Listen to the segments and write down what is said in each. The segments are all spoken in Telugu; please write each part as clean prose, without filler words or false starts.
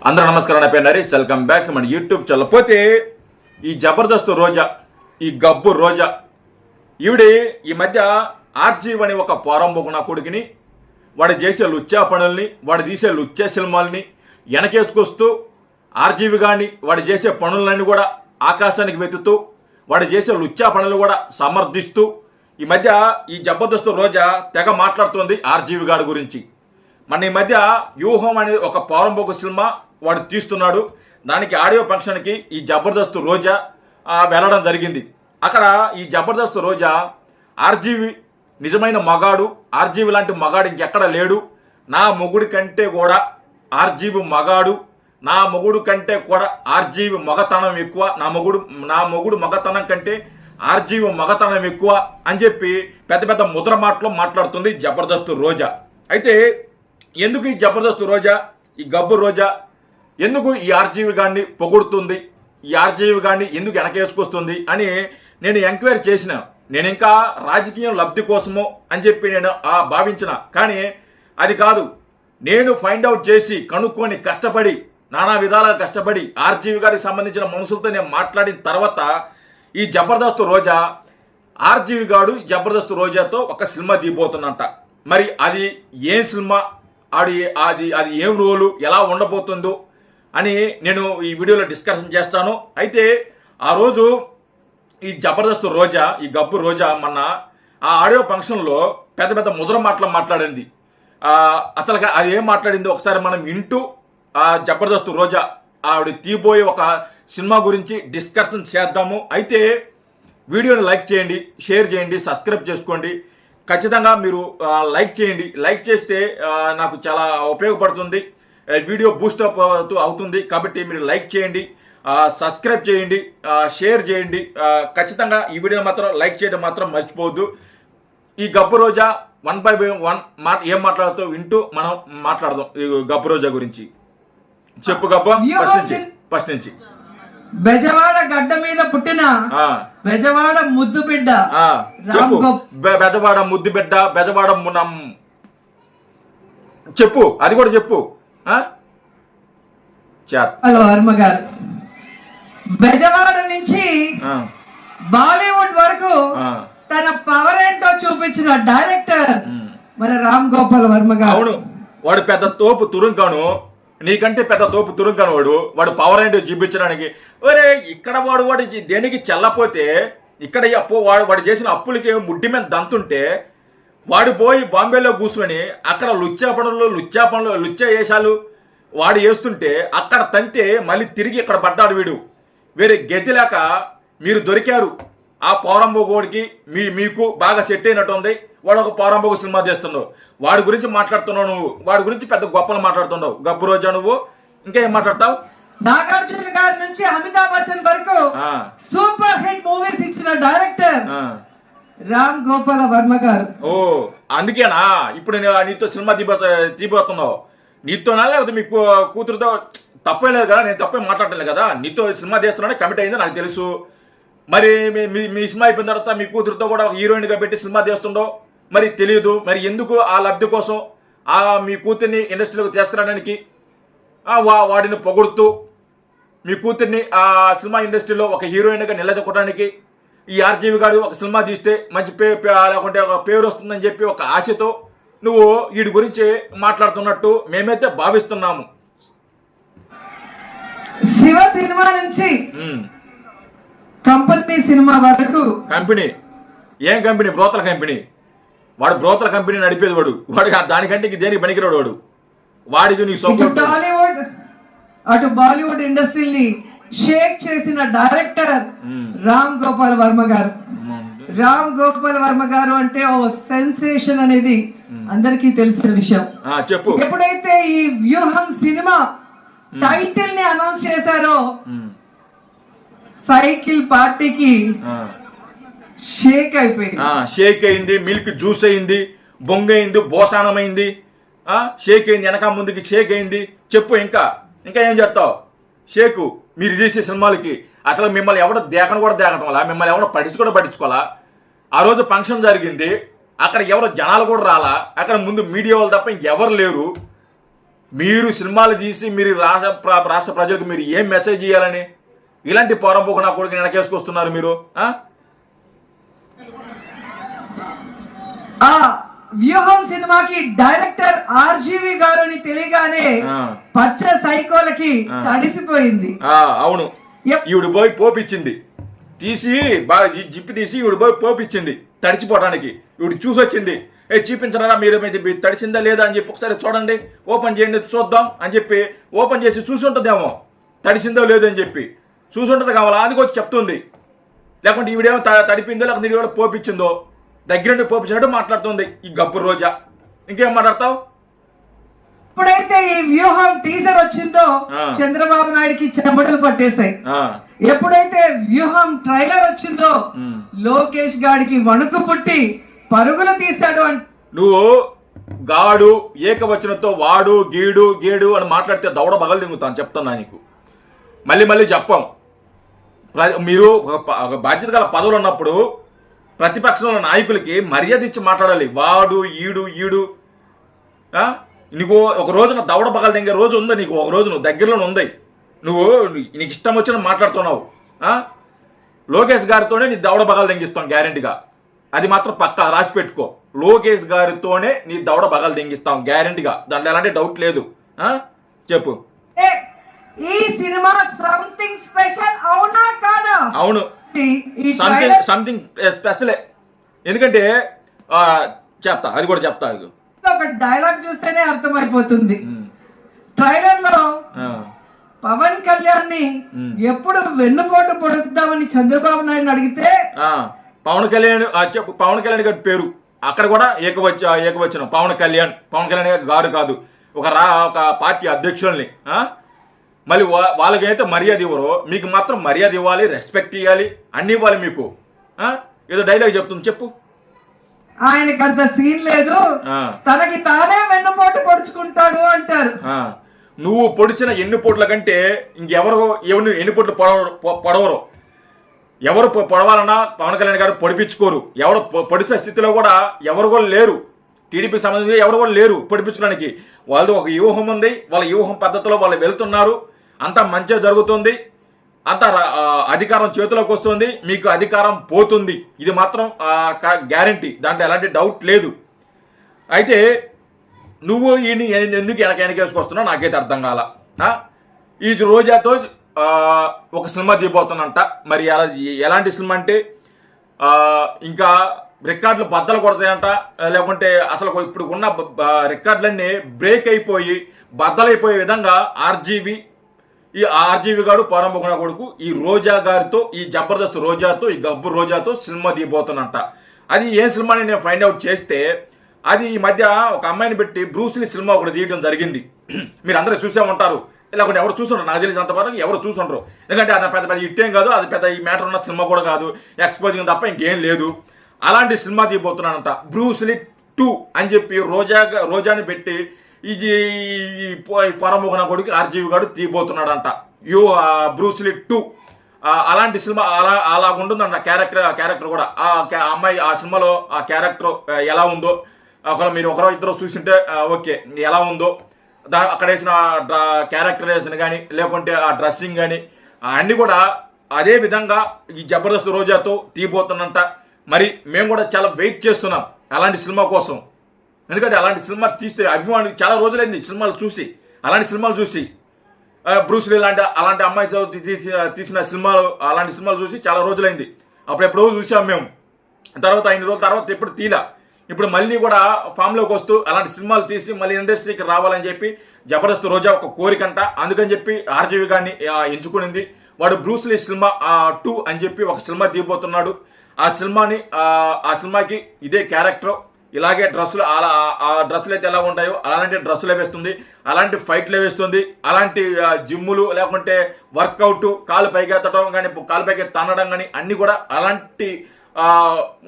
అందరూ నమస్కారం. నా పేరు నరేష్. వెల్కమ్ బ్యాక్ మన యూట్యూబ్ ఛానల్. పోతే ఈ జబర్దస్త్ రోజా, ఈ గబ్బు రోజా, ఈవిడ ఈ మధ్య ఆర్జీవ్ అని ఒక పోరంబోకు నా కొడుకుని వాడు చేసే లుచ్చా పనుల్ని, వాడు తీసే లుచ్చా సినిమాల్ని వెనకేసుకొస్తూ ఆర్జీవి గాని వాడు చేసే పనులన్నీ కూడా ఆకాశానికి వెతుతూ వాడు చేసే లుచ్చా పనులు కూడా సమర్థిస్తూ ఈ మధ్య ఈ జబర్దస్త్ రోజా తెగ మాట్లాడుతోంది ఆర్జీవి గారి గురించి. మన ఈ మధ్య వ్యూహం అనే ఒక పోరంబోకు సినిమా వాడు తీస్తున్నాడు. దానికి ఆడియో ఫంక్షన్కి ఈ జబర్దస్త్ రోజా వెళ్ళడం జరిగింది. అక్కడ ఈ జబర్దస్త్ రోజా ఆర్జీవి నిజమైన మగాడు, ఆర్జీవి లాంటి మగాడు ఇంకెక్కడ లేడు, నా మొగుడి కంటే కూడా ఆర్జీవి మగాడు, నా మొగుడు కంటే కూడా ఆర్జీవి మగతనం ఎక్కువ, నా మొగుడు మగతనం కంటే ఆర్జీవి మగతనం ఎక్కువ అని చెప్పి పెద్ద పెద్ద ముద్ర మాటలు మాట్లాడుతుంది జబర్దస్త్ రోజా. అయితే ఎందుకు ఈ జబర్దస్త్ రోజా, ఈ గబ్బు రోజా ఎందుకు ఈ ఆర్జీవి గాన్ని పొగుడుతుంది, ఈ ఆర్జీవి గాన్ని ఎందుకు వెనకేసుకొస్తుంది అని నేను ఎంక్వైరీ చేసిన. నేను ఇంకా రాజకీయం లబ్ధి కోసమో అని చెప్పి నేను భావించిన, కానీ అది కాదు. నేను ఫైండ్ అవుట్ చేసి కనుక్కొని కష్టపడి నానా విధాలుగా కష్టపడి ఆర్జీవి గారికి సంబంధించిన మనుషులతో నేను మాట్లాడిన తర్వాత ఈ జబర్దస్త్ రోజా ఆర్జీవి గాడు జబర్దస్త్ రోజాతో ఒక సినిమా దిగిపోతున్నట్ట. మరి అది ఏం సినిమా, అది ఏం రోలు, ఎలా ఉండబోతుందో అని నేను ఈ వీడియోలో డిస్కషన్ చేస్తాను. అయితే ఆ రోజు ఈ జబర్దస్త్ రోజా, ఈ గబ్బు రోజా మొన్న ఆ ఆడియో ఫంక్షన్లో పెద్ద పెద్ద ముద్ర మాటలు మాట్లాడింది. అసలు అది ఏం మాట్లాడింది ఒకసారి మనం వింటూ ఆ జబర్దస్త్ రోజా ఆవిడ తీయబోయే ఒక సినిమా గురించి డిస్కషన్ చేద్దాము. అయితే వీడియోని లైక్ చేయండి, షేర్ చేయండి, సబ్స్క్రైబ్ చేసుకోండి. ఖచ్చితంగా మీరు లైక్ చేయండి. లైక్ చేస్తే నాకు చాలా ఉపయోగపడుతుంది, వీడియో బూస్టప్ అవుతుంది. కాబట్టి మీరు లైక్ చేయండి, సబ్స్క్రైబ్ చేయండి, షేర్ చేయండి. ఖచ్చితంగా ఈ వీడియోని మాత్రం లైక్ చేయడం మాత్రం మర్చిపోవద్దు. ఈ గబ్బు రోజా 1/1 ఏం మాట్లాడుతూ వింటూ మనం మాట్లాడదాం ఈ గబ్బు రోజా గురించి. చెప్పు గబ్బు, ఫస్ట్ నుంచి. బెజవాడ గడ్డ మీద పుట్టిన బెజవాడ ముద్దు బిడ్డ, బెజవాడ ముద్దు బిడ్డ, బెజవాడ చెప్పు, అది కూడా చెప్పు. వర్మ గారు బెజవాడ నుంచి బాలీవుడ్ వరకు తన పవర్ ఏంటో చూపించిన డైరెక్టర్ మన రామ్ గోపాల్ వర్మ గారు. అవును, వాడు పెద్ద తోపు తురుంకాను, నీకంటే పెద్ద తోపు తురుంకాను. వాడు పవర్ ఏంటో చూపించడానికి. ఒరే ఇక్కడ వాడు దేనికి చెల్లపోతే ఇక్కడ వాడు చేసిన అప్పులకి ముడ్డి మీద దంతుంటే వాడు పోయి బాంబేలో కూర్చొని అక్కడ లుచ్చా వేషాలు వాడు వేస్తుంటే అక్కడ తంతే మళ్ళీ తిరిగి ఇక్కడ పడ్డాడు వీడు. వేరే గతి లేక మీరు దొరికారు. ఆ పోరంబోగోడికి మీకు బాగా సెట్ అయినట్టు ఉంది. వాడు ఒక పోరంబోగు సినిమా చేస్తున్నావు, వాడి గురించి మాట్లాడుతున్నావు నువ్వు, వాడి గురించి పెద్ద గొప్పలు మాట్లాడుతున్నావు. గబ్బు రోజా నువ్వు ఇంకా ఏం మాట్లాడతావు? నాగార్జున గారి నుంచి అమితాబ్ బచ్చన్ వరకు సూపర్ హిట్ మూవీస్ ఇచ్చిన డైరెక్టర్ రామ్ గోపాల్ వర్మ గారు. ఓ అందుకేనా ఇప్పుడు నీతో సినిమా తీపోతున్నావు? నీతోనా లేకపోతే మీ కూతురుతో? తప్పే లేదు కదా, నేను తప్పే మాట్లాడలేదు కదా. నీతో సినిమా తీస్తున్నానే కమిట్ అయిందో నాకు తెలుసు. మరి మీ సినిమా అయిపోయిన తర్వాత మీ కూతురుతో కూడా హీరోయిన్గా పెట్టి సినిమా తీస్తుండో మరి తెలియదు. మరి ఎందుకు ఆ లబ్ధి కోసం మీ కూతుర్ని ఇండస్ట్రీలోకి తీసుకురావడానికి వాడిని పొగుడుతూ మీ కూతుర్ని ఆ సినిమా ఇండస్ట్రీలో ఒక హీరోయిన్గా నిలదొక్కడానికి ఈ ఆర్జీవి గారు ఒక సినిమా తీస్తే మంచి లేకుంటే ఒక పేరు వస్తుందని చెప్పి ఒక ఆశతో నువ్వు వీడి గురించి మాట్లాడుతున్నట్టు మేమైతే భావిస్తున్నాము. శివ సినిమా నుంచి కంపెనీ సినిమా వరకు కంపెనీ ఏం కంపెనీ? బ్రోతల కంపెనీ. వాడు బ్రోతల కంపెనీ నడిపేది వాడు దానికంటే దేనికి పనికిరాడు వాడు. వాడికి నీకు సపోర్ట్. టాలీవుడ్ అటు బాలీవుడ్ ఇండస్ట్రీని షేక్ చేసిన డైరెక్టర్ రామ్ గోపాల్ వర్మ గారు. రామ్ గోపాల్ వర్మ గారు అంటే ఓ సెన్సేషన్ అనేది అందరికీ తెలిసిన విషయం. చెప్పు. ఎప్పుడైతే ఈ వ్యూహం సినిమా టైటిల్ ని అనౌన్స్ చేశారో సైకిల్ పార్టీకి షేక్ అయిపోయింది. షేక్ అయింది, మిల్క్ జ్యూస్ అయింది, బొంగైంది, బోసానమైంది, షేక్ అయింది, వెనక ముందుకి షేక్ అయింది. చెప్పు ఇంకా ఏం చెప్తావు? షేకు మీరు చేసే సినిమాలకి అసలు మిమ్మల్ని ఎవడో దేకను కూడా దేకటం వల్ల, మిమ్మల్ని ఎవడో పట్టించుకోవాలా. ఆ రోజు ఫంక్షన్ జరిగింది, అక్కడ ఎవరో జనాలు కూడా రాలా. అక్కడ ముందు మీడియా వాళ్ళు తప్ప ఇంకెవరు లేరు. మీరు సినిమాలు తీసి మీరు రాష్ట్ర ప్రజలకు మీరు ఏం మెసేజ్ ఇవ్వాలని ఇలాంటి పోరంపోక నా కొడుకు వెనకేసుకొస్తున్నారు మీరు? వ్యూహం సినిమాకి డైరెక్టర్ ఆర్జీవి గారు అని తెలియగానే పచ్చ సైకోలకి తడిసిపోయింది. అవును, ఈవిడ పోయి పోపిచ్చింది, తీసి బాగా జిప్పి తీసి ఈవిడ పోయి పోపిచ్చింది తడిచిపోవడానికి. ఈవిడ చూసొచ్చింది, చూపించరా మీరు తడిసిందా లేదా అని చెప్పి ఒకసారి చూడండి, ఓపెన్ చేయండి చూద్దాం అని చెప్పి ఓపెన్ చేసి చూసి ఉంటుందేమో తడిసిందో లేదో అని చెప్పి చూసి ఉంటుంది కావాలా, అందుకు వచ్చి చెప్తుంది. లేకుంటే ఈవిడేమో తడిపిందో లేకపోతే ఈవిడ పోపించిందో దగ్గరుండి పోపించినట్టు మాట్లాడుతుంది ఈ గబ్బు రోజా. ఇంకేం మాట్లాడతావు? ఎప్పుడైతే ఈ వ్యూహం టీజర్ వచ్చిందో చంద్రబాబు నాయుడుకి చెమటలు పట్టేశాయి. ఎప్పుడైతే వ్యూహం ట్రైలర్ వచ్చిందో లోకేష్ గాడికి వణుకు పుట్టి పరుగులు తీస్తాడు. నువ్వు గాడు ఏకవచనంతో వాడు గీడు గేడు అని మాట్లాడితే దవడ బగలు దింగుతాను చెప్తాను నీకు. మళ్ళీ చెప్పాం, మీరు ఒక బాధ్యత గల పదవులు ఉన్నప్పుడు ప్రతిపక్షంలో నాయకులకి మర్యాద ఇచ్చి మాట్లాడాలి. వాడు ఈడు ఈడు నీకు ఒక రోజున దవడ బగలు దింగే రోజు ఉంది నీకు, ఒక రోజు నువ్వు దగ్గరలోనే ఉంది. నువ్వు నీకు ఇష్టం వచ్చిన మాట్లాడుతున్నావు. లోకేష్ గారితోనే నీ దవడ బగలు దింగిస్తాం గ్యారెంటీగా, అది మాత్రం పక్కా రాసి పెట్టుకో. లోకేష్ గారితోనే నీ దవడ బగలు దింగిస్తాం గ్యారెంటీగా, దాంట్లో ఎలాంటి డౌట్ లేదు. చెప్పు, ఈ సినిమా సంథింగ్ స్పెషల్ అవునా కాదా? అవును, సంథింగ్ స్పెషలే. ఎందుకంటే చెప్తా, అది కూడా చెప్తా. ఒక డైలాగ్ చూస్తేనే అర్థమైపోతుంది. ట్రైలర్ లో పవన్ కళ్యాణ్ ని ఎప్పుడు వెన్నుపోటు పొడుద్దామని చంద్రబాబు నాయుడు అడిగితే పవన్ కళ్యాణ్ గారి పేరు అక్కడ కూడా ఏకవచనం పవన్ కళ్యాణ్ గారు కాదు, ఒక పార్టీ అధ్యక్షుల్ని. మళ్ళీ వాళ్ళకైతే మర్యాద ఇవ్వరు, మీకు మాత్రం మర్యాద ఇవ్వాలి, రెస్పెక్ట్ ఇవ్వాలి, అన్ని ఇవ్వాలి మీకు. ఏదో డైలాగ్ చెప్తుంది, చెప్పు. ఆయనకి అంత సీన్ లేదు, తనకి తానే వెన్నుపోటు పొడుచుకుంటాడు అంటారు. నువ్వు పొడిచిన ఎన్ని పోట్ల కంటే ఇంకెవరు ఎన్ని పోట్లు పొడవరు. ఎవరు పొడవాలన్నా పవన్ కళ్యాణ్ గారు పొడిపించుకోరు. ఎవరు పొడిచే స్థితిలో కూడా ఎవరు కూడా లేరు. టీడీపీ సంబంధించి ఎవరు కూడా లేరు పొడిపించడానికి. వాళ్ళది ఒక వ్యూహం ఉంది, వాళ్ళ వ్యూహం పద్ధతిలో వాళ్ళు వెళ్తున్నారు. అంతా మంచిగా జరుగుతుంది, అంతా అధికారం చేతిలోకి వస్తుంది, మీకు అధికారం పోతుంది. ఇది మాత్రం గ్యారంటీ, దాంట్లో ఎలాంటి డౌట్ లేదు. అయితే నువ్వు ఈయన ఎందుకు వెనకేసుకొస్తున్నావు నాకైతే అర్థం కాల. ఈ రోజాతో ఒక సినిమా తీయబోతున్నంట. మరి ఎలాంటి సినిమా అంటే ఇంకా రికార్డులు బద్దలు కొడతాయంట, లేకుంటే అసలు ఇప్పుడు ఉన్న రికార్డులన్నీ బ్రేక్ అయిపోయి బద్దలైపోయే విధంగా ఆర్జీవి గారు పోరంబోకున్న కొడుకు ఈ రోజా గారితో, ఈ జబర్దస్త్ రోజాతో, ఈ గబ్బు రోజాతో సినిమా తీయబోతున్నంట. అది ఏ సినిమా అని నేను ఫైండ్ అవుట్ చేస్తే అది ఈ మధ్య ఒక అమ్మాయిని పెట్టి బ్రూస్లీ సినిమా ఒకటి తీయడం జరిగింది. మీరు అందరూ చూసే ఉంటారు, లేకుంటే ఎవరు చూసుంటారు, నాకు తెలిసినంత వరకు ఎవరు చూసుంటారు. ఎందుకంటే అది పెద్ద ఇట్టేం కాదు, అది పెద్ద ఈ మ్యాటర్ ఉన్న సినిమా కూడా కాదు, ఎక్స్పోజింగ్ తప్ప ఇంకేం లేదు. అలాంటి సినిమా తీయబోతున్నానంట. బ్రూస్లీ 2 అని చెప్పి రోజాని పెట్టి ఈ పరమోహన కొడుకు ఆర్జీవి గారు తీయబోతున్నాడంట. బ్రూస్లీ 2 అలాంటి సినిమా అలాగుంటుందంట. క్యారెక్టర్ కూడా ఆ అమ్మాయి ఆ సినిమాలో ఆ క్యారెక్టర్ ఎలా ఉందో మీరు ఒకరో ఇద్దరు చూసింటే ఓకే, ఎలా ఉందో అక్కడ వేసిన క్యారెక్టరైజేషన్ కానీ లేకుంటే ఆ డ్రెస్సింగ్ కానీ అన్నీ కూడా అదే విధంగా ఈ జబర్దస్త్ రోజాతో తీయబోతున్నంట. మరి మేము కూడా చాలా వెయిట్ చేస్తున్నాం అలాంటి సినిమా కోసం. ఎందుకంటే అలాంటి సినిమా తీస్తే అభిమానులు చాలా రోజులైంది సినిమాలు చూసి, అలాంటి సినిమాలు చూసి బ్రూస్లీ అలాంటి అమ్మాయి తీసిన సినిమాలు, అలాంటి సినిమాలు చూసి చాలా రోజులైంది. అప్పుడెప్పుడో చూసాం మేము. తర్వాత 5 రోజుల తర్వాత ఎప్పుడు తీలా. ఇప్పుడు మళ్ళీ కూడా ఫామ్లోకి వస్తూ అలాంటి సినిమాలు తీసి మళ్ళీ ఇండస్ట్రీకి రావాలని చెప్పి జబర్దస్త్ రోజా ఒక కోరికంట. అందుకని చెప్పి ఆర్జీవి గారిని ఎంచుకునింది. వాడు బ్రూస్లీ సినిమా 2 అని చెప్పి ఒక సినిమా తీయబోతున్నాడు. ఆ సినిమాకి ఇదే క్యారెక్టర్, ఇలాగే డ్రెస్సులు, ఆ డ్రెస్సులు అయితే ఎలా ఉంటాయో అలాంటి డ్రెస్సులే వేస్తుంది, అలాంటి ఫైట్లే వేస్తుంది, అలాంటి జిమ్ములు లేకుంటే వర్కౌట్, కాలు పైకి ఎత్తడం కానీ కాలు పైకి తన్నడం కానీ అన్నీ కూడా అలాంటి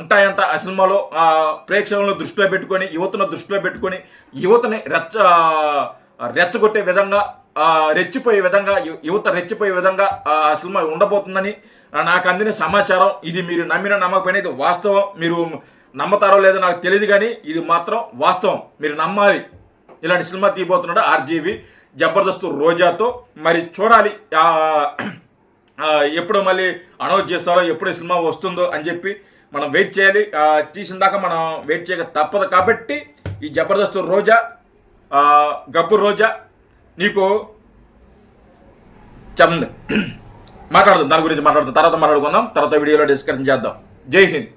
ఉంటాయంట. ఆ సినిమాలో ప్రేక్షకులను దృష్టిలో పెట్టుకొని, యువతను దృష్టిలో పెట్టుకొని, యువతని రెచ్చగొట్టే విధంగా, రెచ్చిపోయే విధంగా, యువత రెచ్చిపోయే విధంగా ఆ సినిమా ఉండబోతుందని నాకు అందిన సమాచారం. ఇది మీరు నమ్మిన నమ్మకపోయినా ఇది వాస్తవం. మీరు నమ్మతారో లేదో నాకు తెలియదు కానీ ఇది మాత్రం వాస్తవం, మీరు నమ్మాలి. ఇలాంటి సినిమా తీయబోతున్నాడు ఆర్జీవి జబర్దస్త్ రోజాతో. మరి చూడాలి ఎప్పుడు మళ్ళీ అనౌన్స్ చేస్తారో, ఎప్పుడు ఈ సినిమా వస్తుందో అని చెప్పి మనం వెయిట్ చేయాలి. తీసిన దాకా మనం వెయిట్ చేయక తప్పదు. కాబట్టి ఈ జబర్దస్త్ రోజా, గబ్బు రోజా నీకు చెప్పండి, మాట్లాడదాం దాని గురించి. తర్వాత మాట్లాడుకుందాం, తర్వాత వీడియోలో డిస్కషన్ చేద్దాం. జై హింద్.